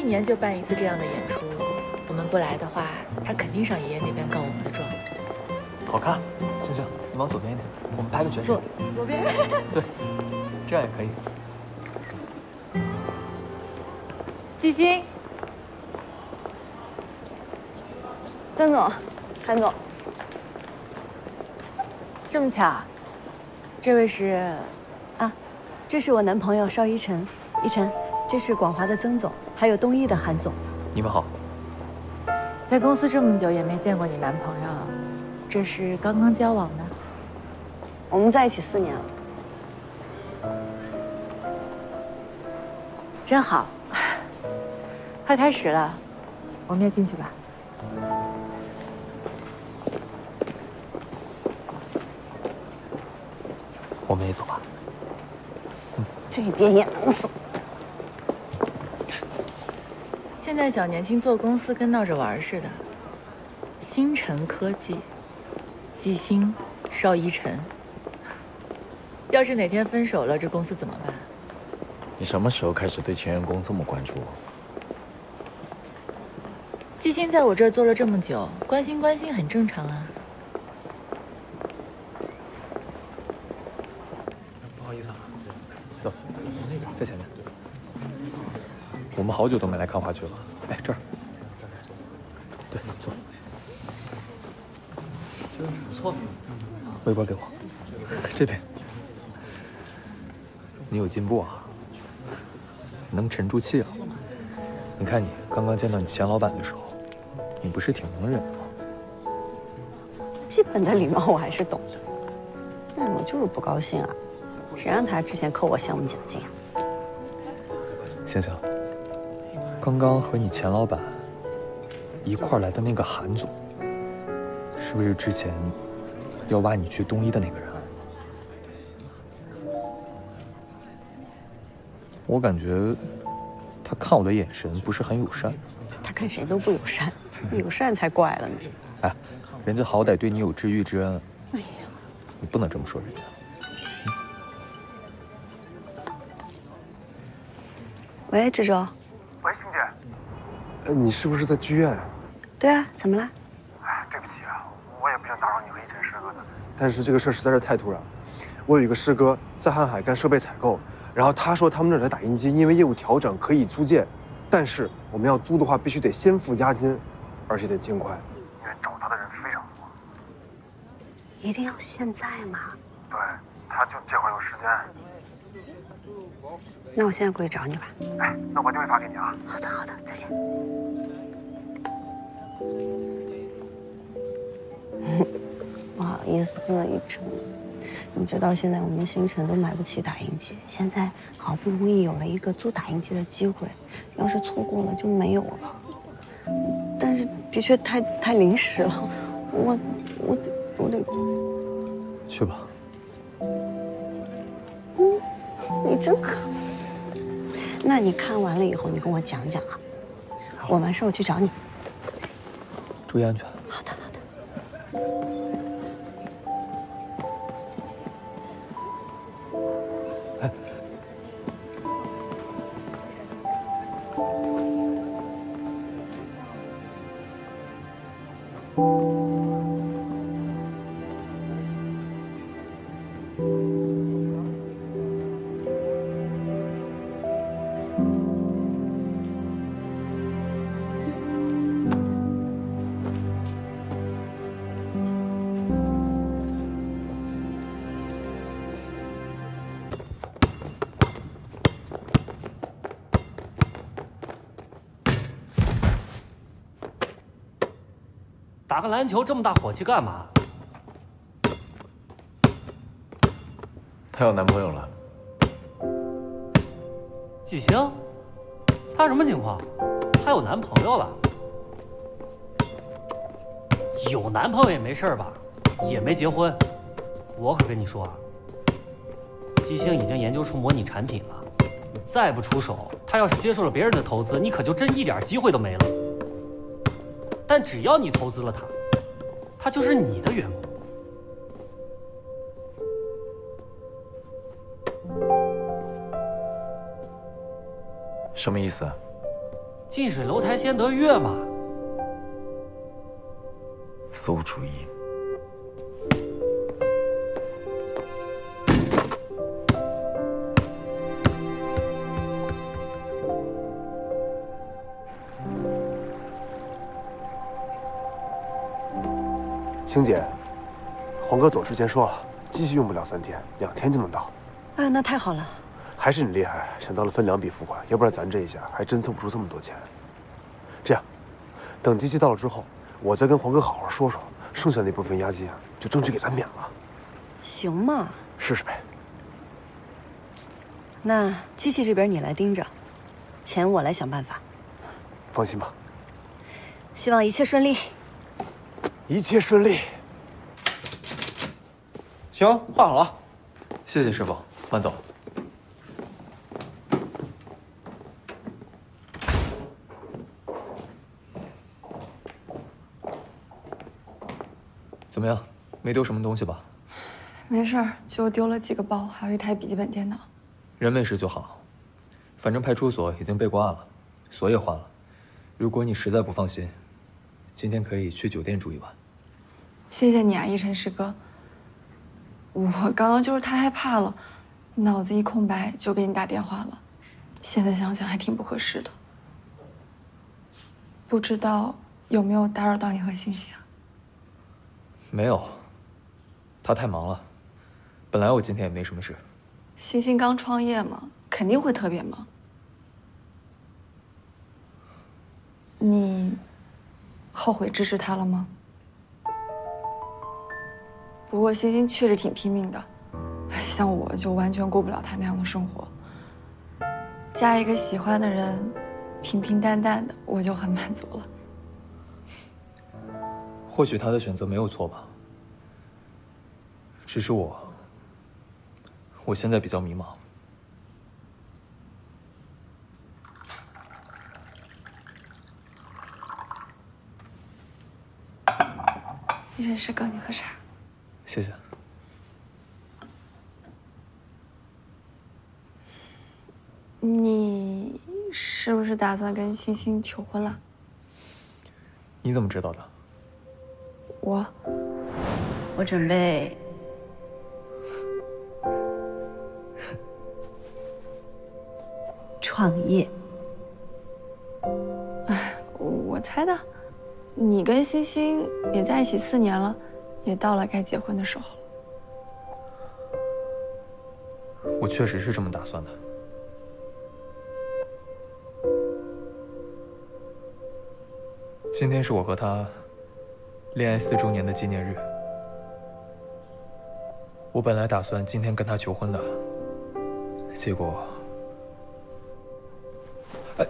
年就办一次这样的演出，我们不来的话，他肯定上爷爷那边告我们的状。好看，星星，你往左边一点，我们拍个全景。左边。对，这样也可以。季星，曾总，韩总，这么巧，这位是啊，这是我男朋友邵一晨，一晨，这是广华的曾总，还有东一的韩总。你们好。在公司这么久也没见过你男朋友，这是刚刚交往的？我们在一起4年了。真好，快开始了，我们也进去吧。我们也走吧。这边也能走。现在小年轻做公司跟闹着玩似的。星辰科技，季星，邵一晨。要是哪天分手了，这公司怎么办？你什么时候开始对前员工这么关注？季星在我这儿做了这么久，关心关心很正常啊。不好意思啊，走，在前面。我们好久都没来看话剧了。哎，这儿。对，走。不错。微波给我。这边。你有进步啊，能沉住气啊。你看你刚刚见到你前老板的时候，你不是挺能忍的吗？基本的礼貌我还是懂的，但我就是不高兴啊！谁让他之前扣我项目奖金啊？星星，刚刚和你前老板一块儿来的那个韩总，是不是之前要挖你去东一的那个人？我感觉他看我的眼神不是很友善。他看谁都不友善，友善才怪了呢。哎，人家好歹对你有知遇之恩。哎呀，你不能这么说人家。喂，志洲。喂，星姐。你是不是在剧院？对啊，怎么了？哎，对不起啊，我也不想打扰你和一晨师哥的。但是这个事儿实在是太突然了。我有一个师哥在瀚海干设备采购，然后他说他们那儿的打印机因为业务调整可以租借，但是我们要租的话必须得先付押金，而且得尽快，因为找他的人非常多。一定要现在吗？对，他就这会儿有时间。那我现在过去找你吧。哎，那我把定位发给你啊。好的，好的，再见。不好意思，一晨，你知道现在我们星辰都买不起打印机，现在好不容易有了一个租打印机的机会，要是错过了就没有了。但是的确太临时了，我得去吧。你真好。那你看完了以后，你跟我讲讲啊。我完事我去找你。注意安全。好的，好的。哎。打个篮球这么大火气干嘛？她有男朋友了。季星，她什么情况？她有男朋友了？有男朋友也没事吧？也没结婚。我可跟你说啊，季星已经研究出模拟产品了。你再不出手，她要是接受了别人的投资，你可就真一点机会都没了。但只要你投资了他，他就是你的员工。什么意思？近水楼台先得月嘛。馊主意。星姐，黄哥走之前说了，机器用不了3天，2天就能到。哎，那太好了。还是你厉害，想到了分2笔付款，要不然咱这一下还真凑不出这么多钱。这样，等机器到了之后，我再跟黄哥好好说说，剩下那部分押金啊，就争取给咱免了。行嘛，试试呗。那机器这边你来盯着，钱我来想办法。放心吧，希望一切顺利。一切顺利。行，画好了，谢谢师傅，慢走。怎么样，没丢什么东西吧？没事儿，就丢了几个包，还有一台笔记本电脑。人没事就好。反正派出所已经备过案了，锁也换了。如果你实在不放心，今天可以去酒店住1晚。谢谢你啊，一晨师哥。我刚刚就是太害怕了，脑子一空白就给你打电话了。现在想想还挺不合适的。不知道有没有打扰到你和星星啊？没有，他太忙了。本来我今天也没什么事。星星刚创业嘛，肯定会特别忙。你后悔支持他了吗？不过星星确实挺拼命的，像我就完全过不了他那样的生活。嫁一个喜欢的人，平平淡淡的，我就很满足了。或许他的选择没有错吧，只是我现在比较迷茫。一晨师哥，你喝茶。谢谢。你是不是打算跟星星求婚了？你怎么知道的？我准备创业。我猜的。你跟星星也在一起4年了，也到了该结婚的时候了。我确实是这么打算的。今天是我和他恋爱4周年的纪念日。我本来打算今天跟他求婚的，结果……哎，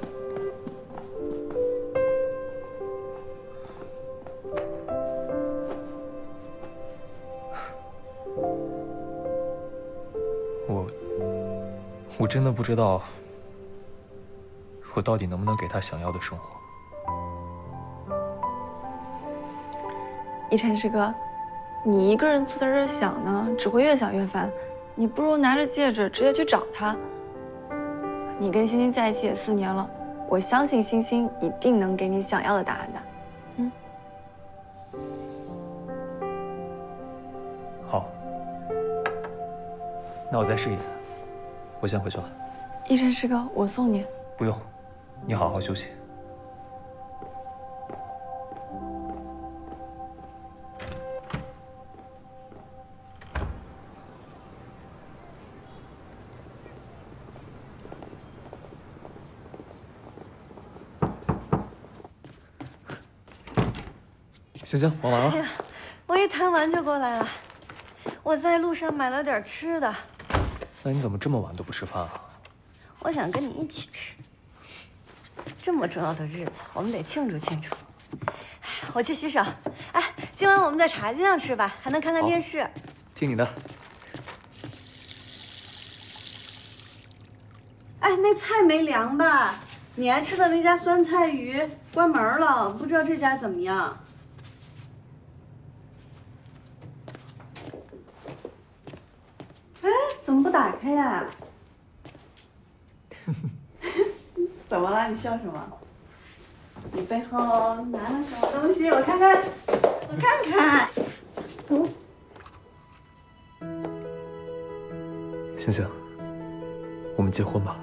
我真的不知道，我到底能不能给他想要的生活。一晨师哥，你一个人坐在这儿想呢，只会越想越烦。你不如拿着戒指直接去找他。你跟星星在一起也4年了，我相信星星一定能给你想要的答案的。好，那我再试一次。我先回去了。一晨师哥，我送你。不用，你好好休息。行，忙完了。哎呀，我一谈完就过来了。我在路上买了点吃的。那你怎么这么晚都不吃饭啊？我想跟你一起吃。这么重要的日子，我们得庆祝庆祝。哎，我去洗手。哎，今晚我们在茶几上吃吧，还能看看电视。听你的。哎，那菜没凉吧？你爱吃的那家酸菜鱼关门了，不知道这家怎么样？哎，怎么不打开呀？怎么了？你笑什么？你背后拿了什么东西？我看看，我看看。星星，我们结婚吧。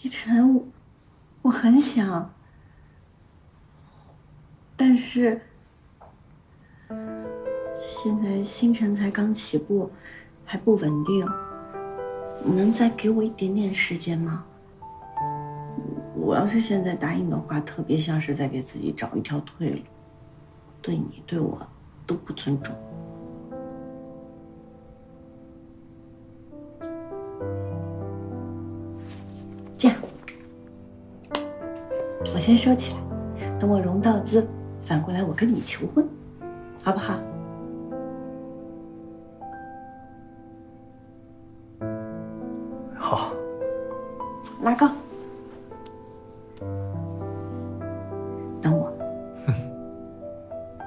一晨，我很想，但是现在星辰才刚起步，还不稳定，你能再给我一点点时间吗？我要是现在答应的话，特别像是在给自己找一条退路，对你对我都不尊重。这样，我先收起来，等我融到资，反过来我跟你求婚，好不好？好。拉高，等我，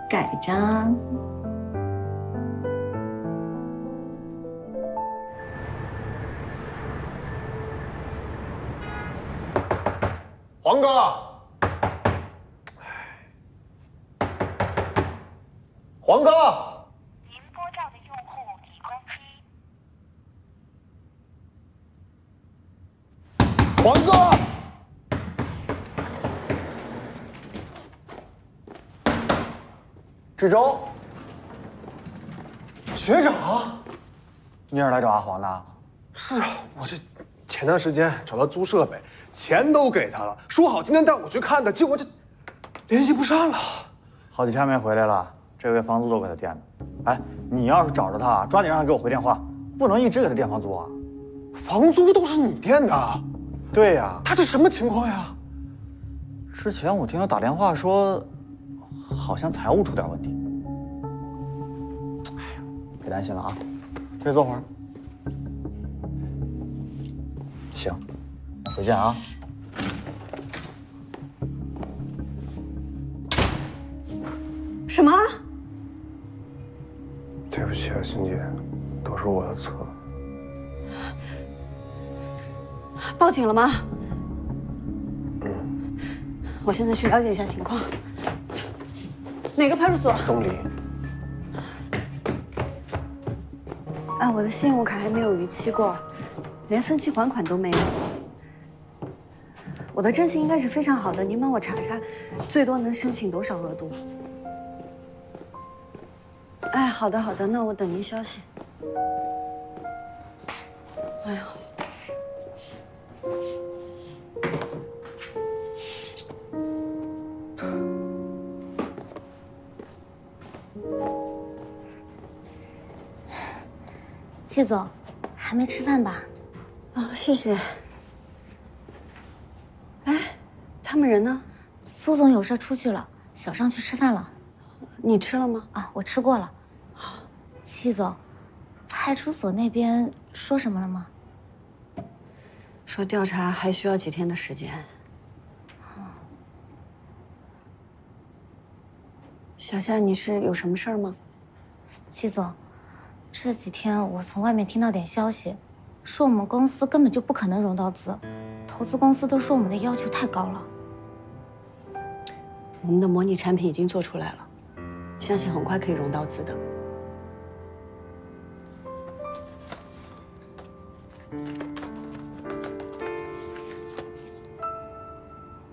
盖章。黄哥，黄哥，您拨叫的用户已关机。黄哥，志洲，学长。你也是来找阿黄的？是啊，我这前段时间找他租设备，钱都给他了，说好今天带我去看的，结果这联系不上了。好几天没回来了，这个月房租都给他垫的。哎，你要是找着他，抓紧让他给我回电话，不能一直给他垫房租啊。房租都是你垫的？对呀，他这什么情况呀？之前我听他打电话说，好像财务出点问题。哎呀，别担心了啊，这坐会儿。行，回见啊。什么？对不起啊，欣姐，都是我的错。报警了吗？我现在去了解一下情况。哪个派出所？东篱。啊，我的信用卡还没有逾期过，连分期还款都没有。我的征信应该是非常好的，您帮我查查，最多能申请多少额度？哎，好的好的，那我等您消息。哎呀。季总，还没吃饭吧？啊，谢谢。哎，他们人呢？苏总有事出去了，小尚去吃饭了。你吃了吗？啊，我吃过了。季总，派出所那边说什么了吗？说调查还需要几天的时间。小夏，你是有什么事儿吗？季总，这几天我从外面听到点消息，说我们公司根本就不可能融到资，投资公司都说我们的要求太高了。我们的模拟产品已经做出来了，相信很快可以融到资的。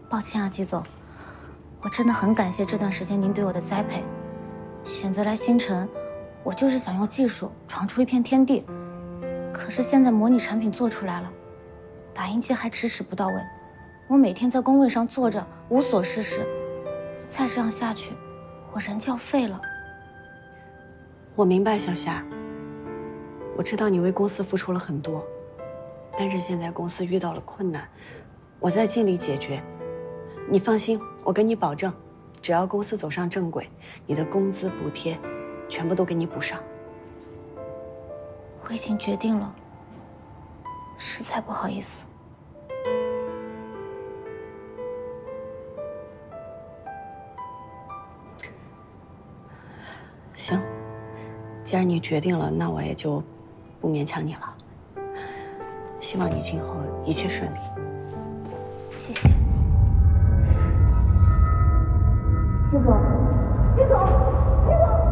抱歉啊，季总，我真的很感谢这段时间您对我的栽培。选择来星辰，我就是想用技术闯出一片天地。可是现在模拟产品做出来了，打印机还迟迟不到位，我每天在工位上坐着无所事事，再这样下去，我人就要废了。我明白，小夏，我知道你为公司付出了很多，但是现在公司遇到了困难，我在尽力解决。你放心，我跟你保证，只要公司走上正轨，你的工资补贴全部都给你补上。我已经决定了，实在不好意思。行，既然你决定了，那我也就不勉强你了。希望你今后一切顺利。谢谢。叶总，叶总，叶总。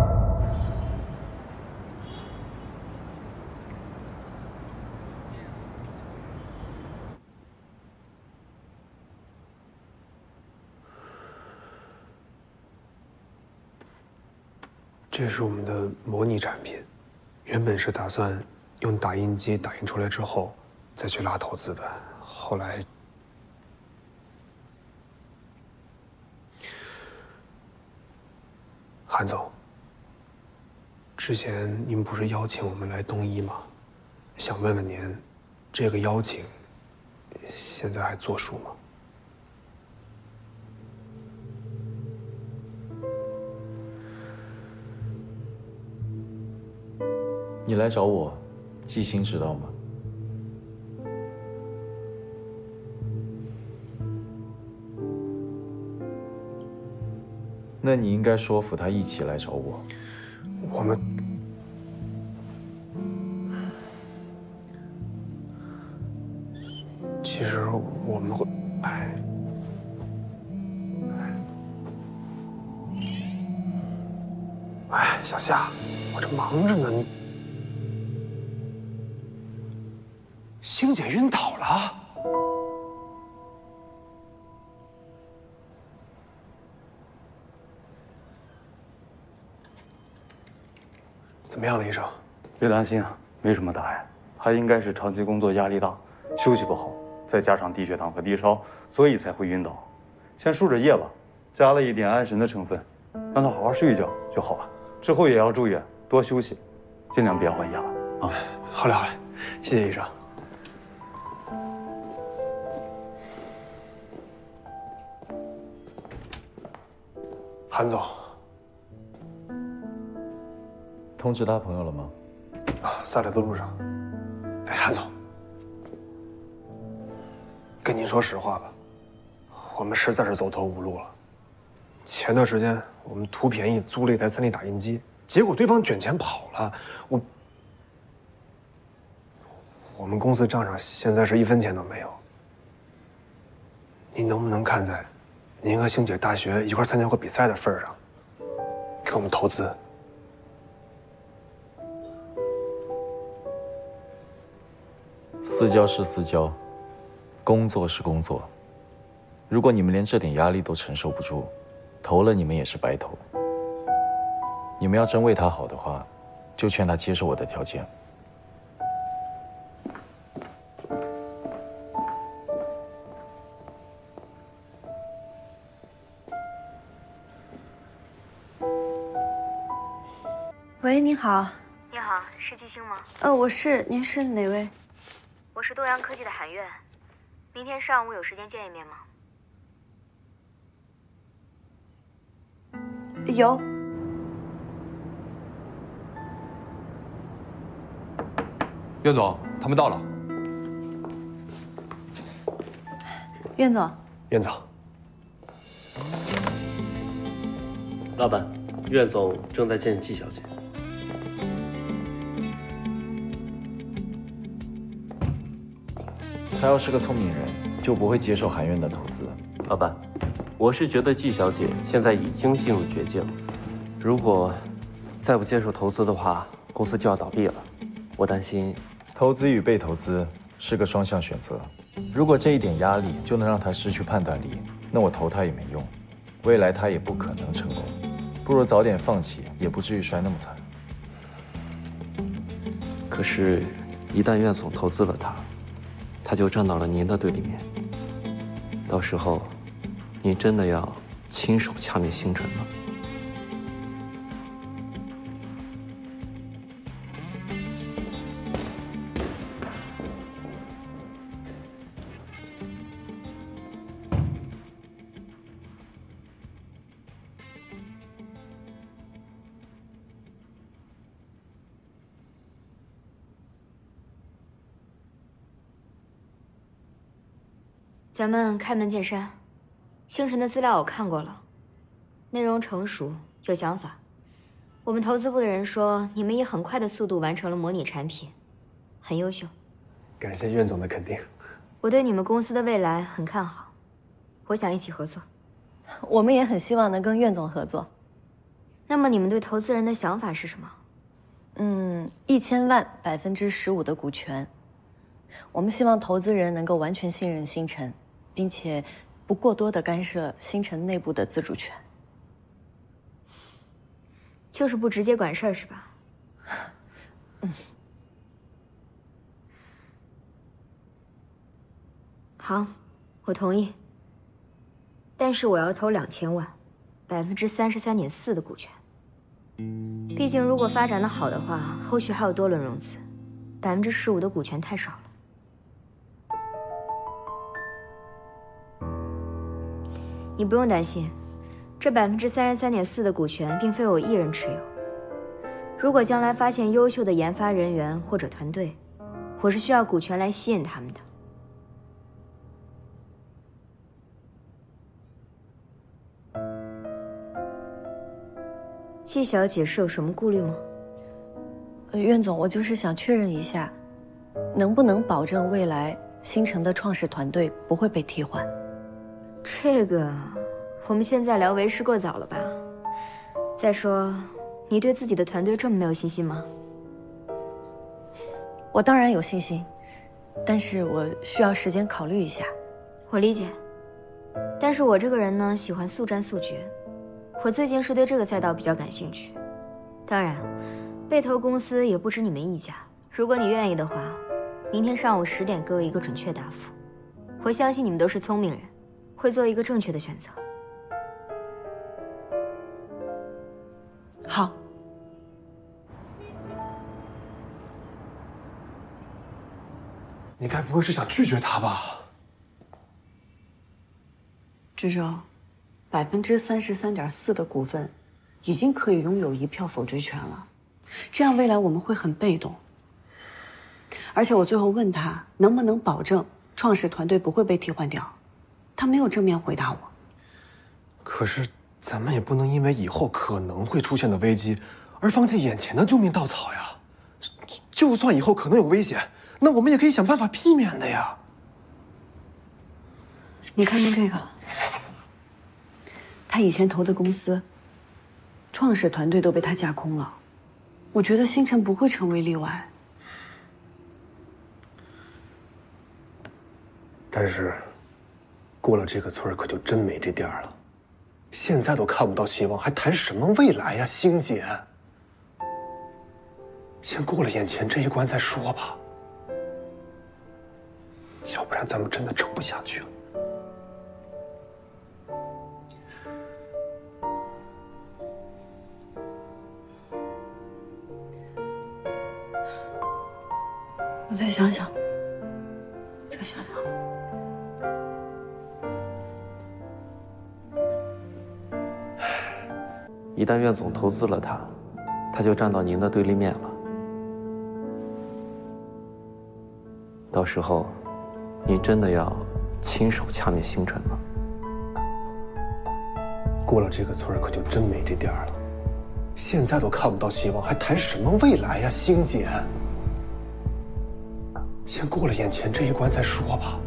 这是我们的模拟产品，原本是打算用打印机打印出来之后再去拉投资的，后来韩总，之前您不是邀请我们来东一吗？想问问您，这个邀请现在还作数吗？你来找我，季星知道吗？那你应该说服他一起来找我。我们其实我们会，小夏，我这忙着呢，你星姐晕倒了。怎么样了，医生？别担心啊，没什么大碍。他应该是长期工作压力大，休息不好，再加上低血糖和低烧，所以才会晕倒。先输着液吧，加了一点安神的成分，让他好好睡一觉就好了。之后也要注意多休息，尽量别换药啊。好嘞，好嘞，谢谢医生。韩总，通知他朋友了吗？在来的路上。韩总，跟您说实话吧，我们实在是走投无路了。前段时间我们图便宜租了一台3D 打印机，结果对方卷钱跑了。我们公司账上现在是1分钱都没有。您能不能看在您和星姐大学一块参加过比赛的份上，给我们投资？私交是私交，工作是工作。如果你们连这点压力都承受不住，投了你们也是白投。你们要真为他好的话，就劝他接受我的条件。喂，你好。你好，是季星吗？我是，您是哪位？我是东阳科技的韩苑，明天上午有时间见一面吗？有。苑总，他们到了。苑总。苑总。老板，苑总正在见季小姐。他要是个聪明人，就不会接受韩苑的投资。老板，我是觉得季小姐现在已经进入绝境，如果再不接受投资的话，公司就要倒闭了。我担心，投资与被投资是个双向选择。如果这一点压力就能让他失去判断力，那我投他也没用，未来他也不可能成功。不如早点放弃，也不至于摔那么惨。可是，一旦苑总投资了他就站到了您的对立面。到时候，您真的要亲手掐灭星辰吗？咱们开门见山，星辰的资料我看过了，内容成熟，有想法，我们投资部的人说，你们以很快的速度完成了模拟产品，很优秀。感谢苑总的肯定。我对你们公司的未来很看好，我想一起合作。我们也很希望能跟苑总合作。那么你们对投资人的想法是什么？1000万15%的股权。我们希望投资人能够完全信任星辰，并且不过多的干涉星辰内部的自主权。就是不直接管事儿是吧？好，我同意。但是我要投2000万，33.4%的股权。毕竟如果发展的好的话，后续还有多轮融资，15%的股权太少了。你不用担心，这33.4%的股权并非我一人持有。如果将来发现优秀的研发人员或者团队，我是需要股权来吸引他们的。季小姐是有什么顾虑吗？苑总，我就是想确认一下，能不能保证未来星辰的创始团队不会被替换？这个，我们现在聊为时过早了吧？再说，你对自己的团队这么没有信心吗？我当然有信心，但是我需要时间考虑一下。我理解，但是我这个人呢，喜欢速战速决。我最近是对这个赛道比较感兴趣。当然，被投公司也不止你们一家。如果你愿意的话，明天上午10点给我一个准确答复。我相信你们都是聪明人，会做一个正确的选择。好。你该不会是想拒绝他吧？志州，33.4%的股份，已经可以拥有1票否决权了。这样未来我们会很被动。而且我最后问他能不能保证创始团队不会被替换掉，他没有正面回答我。可是咱们也不能因为以后可能会出现的危机而放弃眼前的救命稻草呀。就算以后可能有危险，那我们也可以想办法避免的呀。你看看这个，他以前投的公司，创始团队都被他架空了。我觉得星辰不会成为例外。但是，过了这个村可就真没这店了。现在都看不到希望，还谈什么未来呀，星姐？先过了眼前这一关再说吧，要不然咱们真的撑不下去了。我再想想，再想想。一旦苑总投资了他，他就站到您的对立面了。到时候，你真的要亲手掐灭星辰了。过了这个村可就真没这店了。现在都看不到希望，还谈什么未来呀，星姐？先过了眼前这一关再说吧。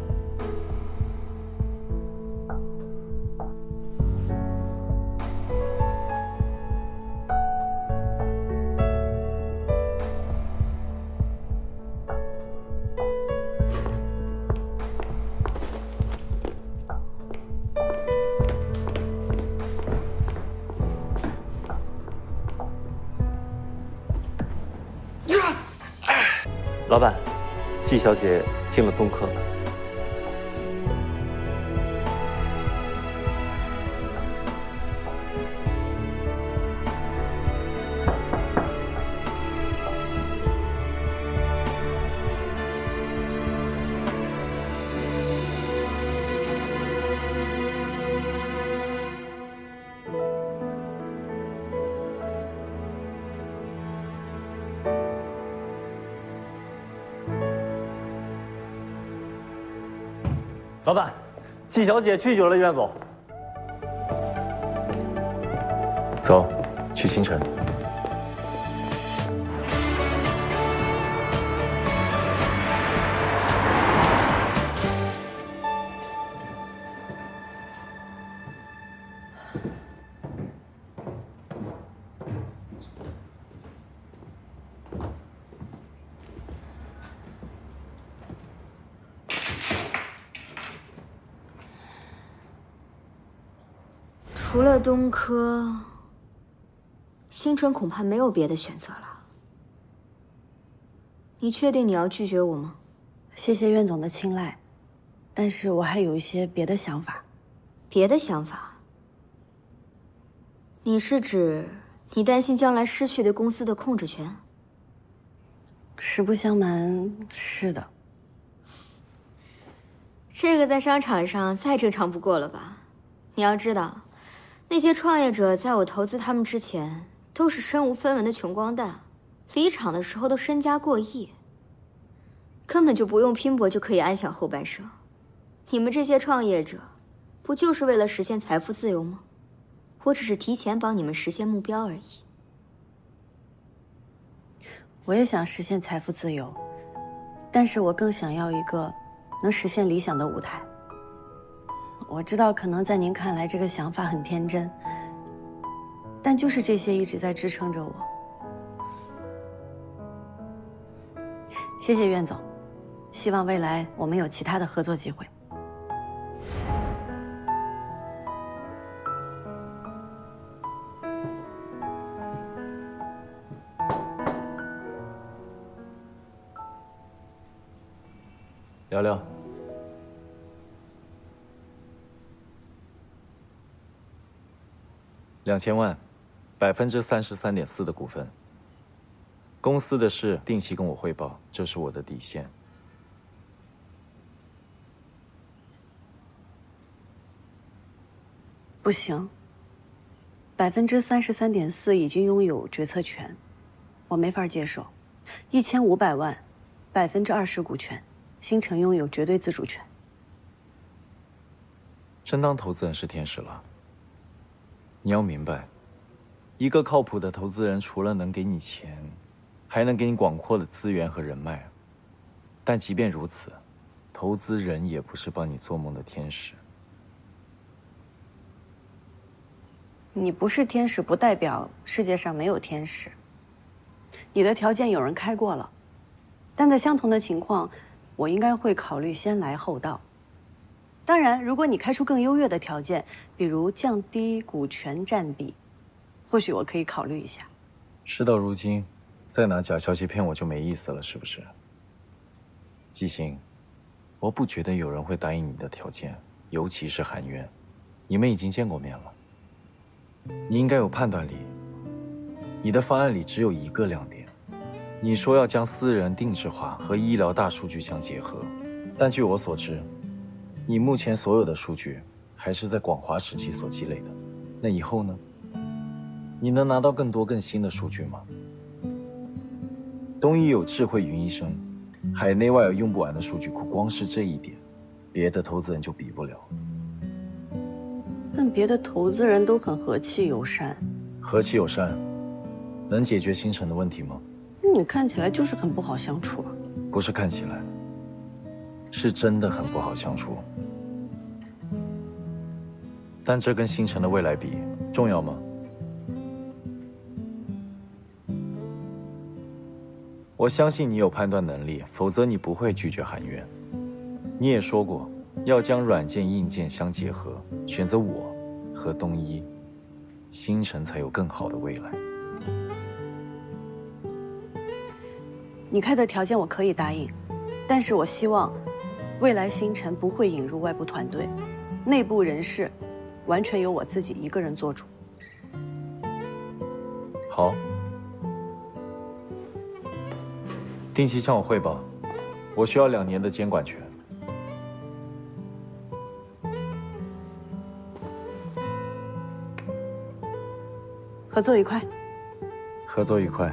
老板，季小姐进了东科。老板，季小姐拒绝了苑总。走，去星辰。除了东科，星辰恐怕没有别的选择了。你确定你要拒绝我吗？谢谢苑总的青睐，但是我还有一些别的想法。别的想法？你是指你担心将来失去对公司的控制权？实不相瞒，是的。这个在商场上再正常不过了吧？你要知道，那些创业者在我投资他们之前，都是身无分文的穷光蛋，离场的时候都身家过亿，根本就不用拼搏就可以安享后半生。你们这些创业者，不就是为了实现财富自由吗？我只是提前帮你们实现目标而已。我也想实现财富自由，但是我更想要一个能实现理想的舞台。我知道可能在您看来这个想法很天真，但就是这些一直在支撑着我。谢谢苑总，希望未来我们有其他的合作机会。聊聊。2000万，33.4%的股份。公司的事定期跟我汇报，这是我的底线。不行，33.4%已经拥有决策权，我没法接受。1500万，20%股权，星辰拥有绝对自主权。真当投资人是天使了？你要明白，一个靠谱的投资人除了能给你钱，还能给你广阔的资源和人脉。但即便如此，投资人也不是帮你做梦的天使。你不是天使，不代表世界上没有天使。你的条件有人开过了，但在相同的情况，我应该会考虑先来后到。当然，如果你开出更优越的条件，比如降低股权占比，或许我可以考虑一下。事到如今，再拿假消息骗我就没意思了，是不是？季星，我不觉得有人会答应你的条件，尤其是韩渊，你们已经见过面了。你应该有判断力。你的方案里只有一个亮点，你说要将私人定制化和医疗大数据相结合，但据我所知，你目前所有的数据还是在广华时期所积累的。那以后呢？你能拿到更多更新的数据吗？东医有智慧云医生，海内外有用不完的数据库，光是这一点，别的投资人就比不了。但别的投资人都很和气友善。和气友善，能解决星辰的问题吗？你看起来就是很不好相处啊。不是看起来，是真的很不好相处。但这跟星辰的未来比，重要吗？我相信你有判断能力，否则你不会拒绝韩渊。你也说过，要将软件硬件相结合，选择我和东一，星辰才有更好的未来。你开的条件我可以答应，但是我希望未来星辰不会引入外部团队，内部人事完全由我自己一个人做主。好，定期向我汇报，我需要2年的监管权。合作愉快。合作愉快。